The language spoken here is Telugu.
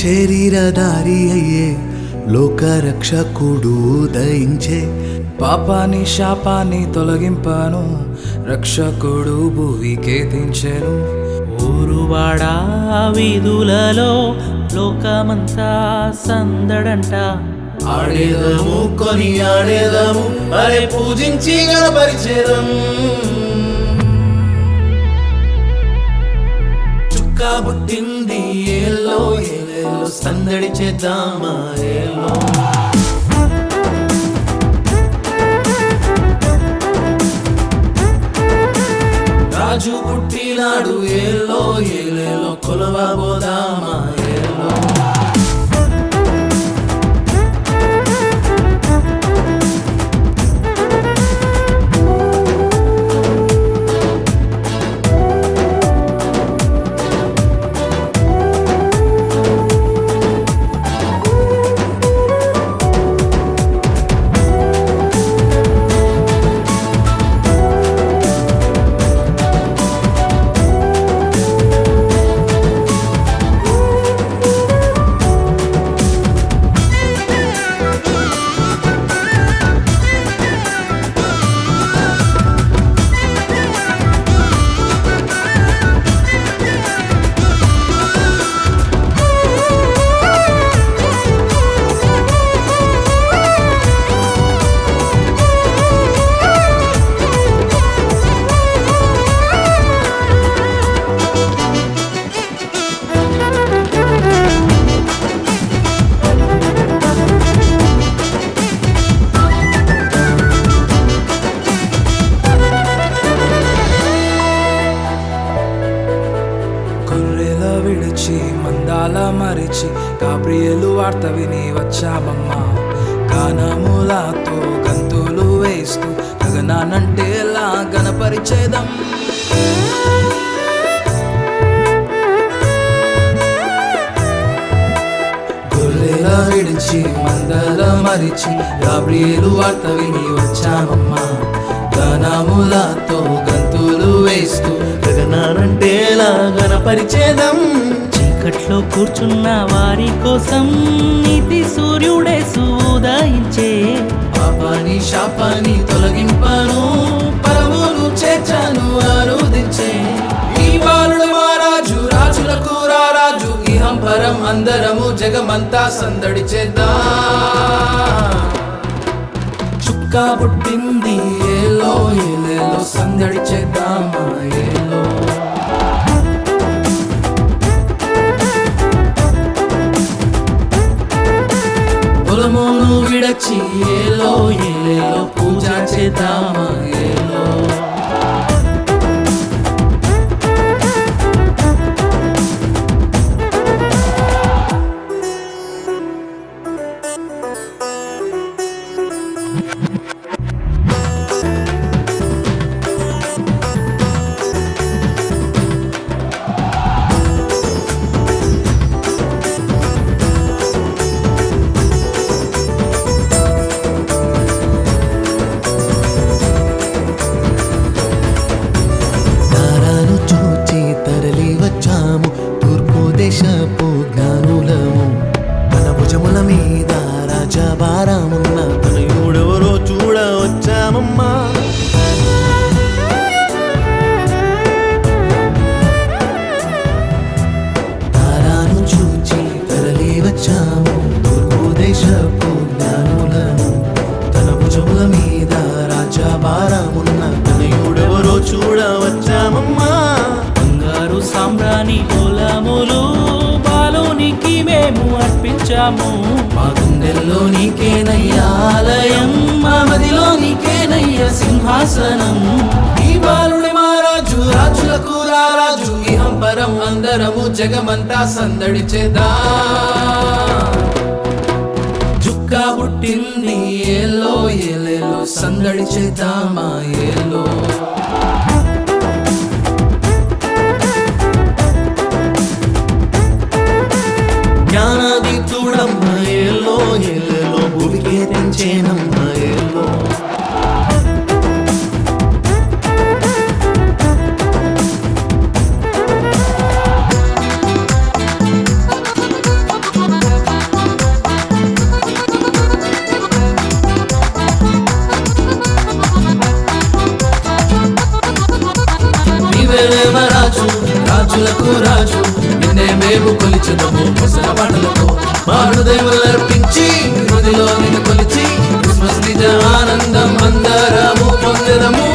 శరీరధారి అయ్యే లోకరక్షకుడు ఉదయించే పాపాని శాపాన్ని తొలగింపను రక్షకుడు భువికే దించెను. ఊరువాడా వీధులలో లోకమంతా సందడంట. ఆడేదము కొని ఆడేదము అరే పూజించి గణపరిచేదం. చుక్క పుట్టింది ఏలో ఏలేలో సందడి చేద్దామా ఏలో. రాజు పుట్టినాడు ఏలో ఏలేలో కొలవబోదామా ఏలో. గొర్రెల విడిచి మందాల మరిచి గాబ్రియేలు వార్త విని వచ్చామమ్మా. గానములతో గంతులు వేస్తూ గగనానంటేలా గణపరిచేదం. గొర్రెల విడిచి మందాల మరిచి గాబ్రియేలు వార్త విని వచ్చామమ్మా. గానములతో గంతులు వేస్తూ గగనానంటేలా గణపరిచేదం. చీకట్లో కూర్చున్న వారి కోసం నీతి సూర్యుడేసు ఉదయించే. పాపాని శాపాన్ని తొలగింపను పరమును చేర్చాను ఆరోదించే. ఈ బాలుడు మా రాజు రాజులకు రారాజు ఇహం పరం అందరము జగమంతా సందడి చేద్దాం. చుక్క పుట్టింది ఏలో ఏలేలో సందడి చేద్దామా ఏలో. పొలమును విడచి ఏలో ఏలేలో పూజ చేద్దామా ఏలో. దేశపు జ్ఞానులము మన భుజముల మీద రాజభారమున్న తనయుడెవరో చూడ వచ్చామమ్మా. తారాను చూచి తరలి వచ్చాము తూర్పు దేశపు జ్ఞానులము తన భుజముల మీద రాజభారమున్న తనయుడెవరో చూడ వచ్చామమ్మా. బంగారు సాంబ్రాణి గోలములు బాలునికి మేము అర్పించాము. మా గుండెల్లో నీకేనయ్యా ఆలయం, మా మదిలో నీకేనయ్యా సింహాసనం. ఈ బాలుడి మా రాజు రాజులకు రారాజు ఇహం పరం అందరము జగమంతా సందడి చేద్దాం. జుక్క పుట్టింది ఏలో ఏలేలో సందడి చేద్దామా ఏలో. జ్ఞానాదితుడమ్మ ఏలో ఏలేలో భూమికే తెంచేనమ్మ ఏలో. రాజులకు రాజు నిన్నే మేము కొలిచెదము కొసల పాటలతో మా హృదయములర్పించి హృదిలో నిన్ను కొలిచి క్రిస్మస్ నిజ ఆనందం అందరము పొందెదము